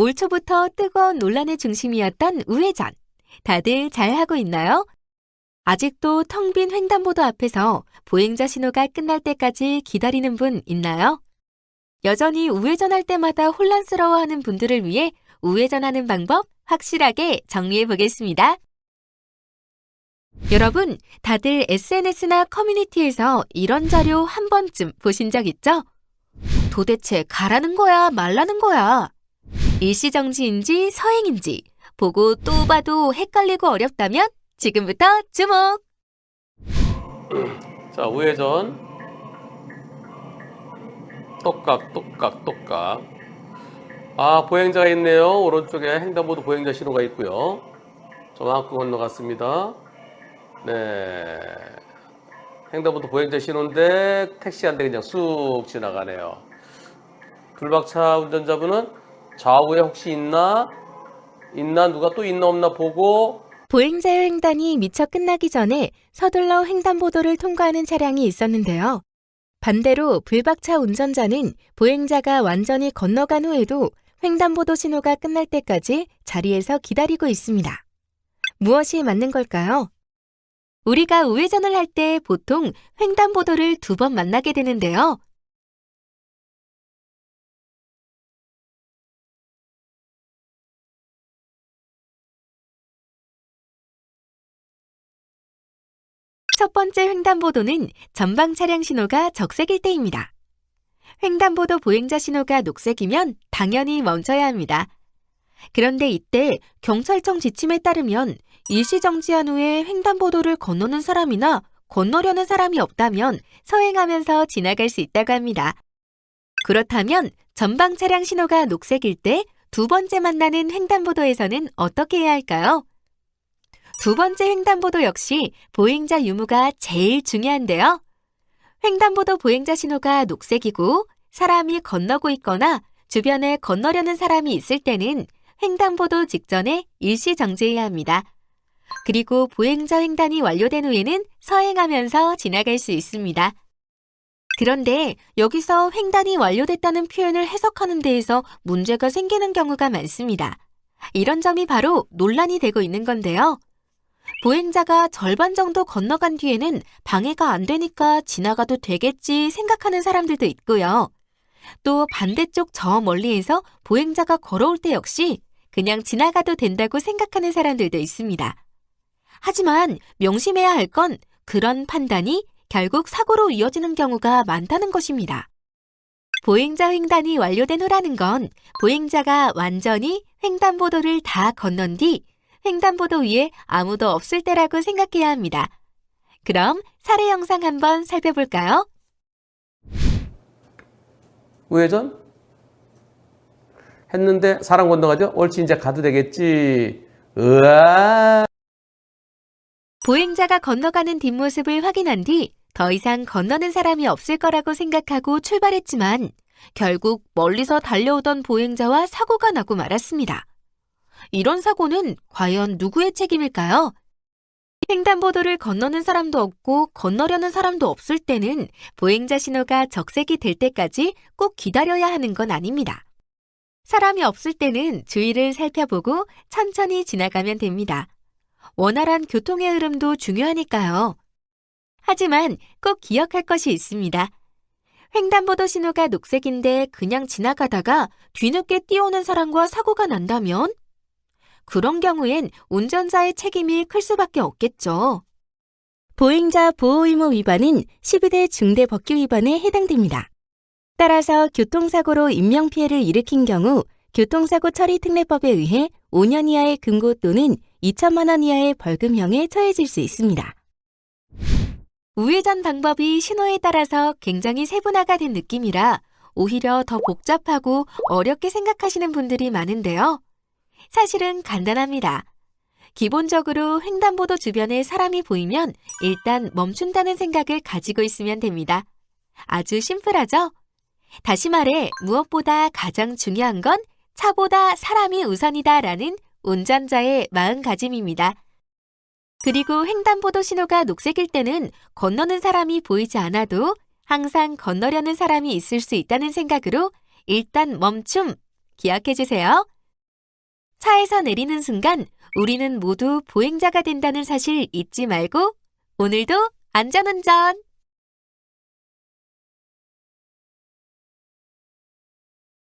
올 초부터 뜨거운 논란의 중심이었던 우회전. 다들 잘하고 있나요? 아직도 텅 빈 횡단보도 앞에서 보행자 신호가 끝날 때까지 기다리는 분 있나요? 여전히 우회전할 때마다 혼란스러워하는 분들을 위해 우회전하는 방법 확실하게 정리해 보겠습니다. 여러분, 다들 SNS나 커뮤니티에서 이런 자료 한 번쯤 보신 적 있죠? 도대체 가라는 거야, 말라는 거야? 일시정지인지 서행인지 보고 또 봐도 헷갈리고 어렵다면 지금부터 주목! 자, 우회전. 똑각. 아, 보행자가 있네요. 오른쪽에 횡단보도 보행자 신호가 있고요. 저만큼 건너갔습니다. 네. 횡단보도 보행자 신호인데 택시한테 그냥 쑥 지나가네요. 불박차 운전자분은 좌우에 혹시 있나 누가 또 있나 없나 보고 보행자의 횡단이 미처 끝나기 전에 서둘러 횡단보도를 통과하는 차량이 있었는데요. 반대로 불박차 운전자는 보행자가 완전히 건너간 후에도 횡단보도 신호가 끝날 때까지 자리에서 기다리고 있습니다. 무엇이 맞는 걸까요? 우리가 우회전을 할 때 보통 횡단보도를 2번 만나게 되는데요. 첫 번째 횡단보도는 전방 차량 신호가 적색일 때입니다. 횡단보도 보행자 신호가 녹색이면 당연히 멈춰야 합니다. 그런데 이때 경찰청 지침에 따르면 일시정지한 후에 횡단보도를 건너는 사람이나 건너려는 사람이 없다면 서행하면서 지나갈 수 있다고 합니다. 그렇다면 전방 차량 신호가 녹색일 때 2번째 만나는 횡단보도에서는 어떻게 해야 할까요? 2번째 횡단보도 역시 보행자 유무가 제일 중요한데요. 횡단보도 보행자 신호가 녹색이고 사람이 건너고 있거나 주변에 건너려는 사람이 있을 때는 횡단보도 직전에 일시 정지해야 합니다. 그리고 보행자 횡단이 완료된 후에는 서행하면서 지나갈 수 있습니다. 그런데 여기서 횡단이 완료됐다는 표현을 해석하는 데에서 문제가 생기는 경우가 많습니다. 이런 점이 바로 논란이 되고 있는 건데요. 보행자가 절반 정도 건너간 뒤에는 방해가 안 되니까 지나가도 되겠지 생각하는 사람들도 있고요. 또 반대쪽 저 멀리에서 보행자가 걸어올 때 역시 그냥 지나가도 된다고 생각하는 사람들도 있습니다. 하지만 명심해야 할 건 그런 판단이 결국 사고로 이어지는 경우가 많다는 것입니다. 보행자 횡단이 완료된 후라는 건 보행자가 완전히 횡단보도를 다 건넌 뒤 횡단보도 위에 아무도 없을 때라고 생각해야 합니다. 그럼 사례 영상 한번 살펴볼까요? 우회전 했는데 사람 건너가죠? 옳지, 이제 가도 되겠지. 으아. 보행자가 건너가는 뒷모습을 확인한 뒤 더 이상 건너는 사람이 없을 거라고 생각하고 출발했지만 결국 멀리서 달려오던 보행자와 사고가 나고 말았습니다. 이런 사고는 과연 누구의 책임일까요? 횡단보도를 건너는 사람도 없고 건너려는 사람도 없을 때는 보행자 신호가 적색이 될 때까지 꼭 기다려야 하는 건 아닙니다. 사람이 없을 때는 주위를 살펴보고 천천히 지나가면 됩니다. 원활한 교통의 흐름도 중요하니까요. 하지만 꼭 기억할 것이 있습니다. 횡단보도 신호가 녹색인데 그냥 지나가다가 뒤늦게 뛰어오는 사람과 사고가 난다면? 그런 경우엔 운전자의 책임이 클 수밖에 없겠죠. 보행자 보호의무 위반은 12대 중대 법규 위반에 해당됩니다. 따라서 교통사고로 인명피해를 일으킨 경우 교통사고 처리 특례법에 의해 5년 이하의 금고 또는 2천만 원 이하의 벌금형에 처해질 수 있습니다. 우회전 방법이 신호에 따라서 굉장히 세분화가 된 느낌이라 오히려 더 복잡하고 어렵게 생각하시는 분들이 많은데요. 사실은 간단합니다. 기본적으로 횡단보도 주변에 사람이 보이면 일단 멈춘다는 생각을 가지고 있으면 됩니다. 아주 심플하죠? 다시 말해 무엇보다 가장 중요한 건 차보다 사람이 우선이다라는 운전자의 마음가짐입니다. 그리고 횡단보도 신호가 녹색일 때는 건너는 사람이 보이지 않아도 항상 건너려는 사람이 있을 수 있다는 생각으로 일단 멈춤 기억해 주세요. 차에서 내리는 순간 우리는 모두 보행자가 된다는 사실 잊지 말고 오늘도 안전운전!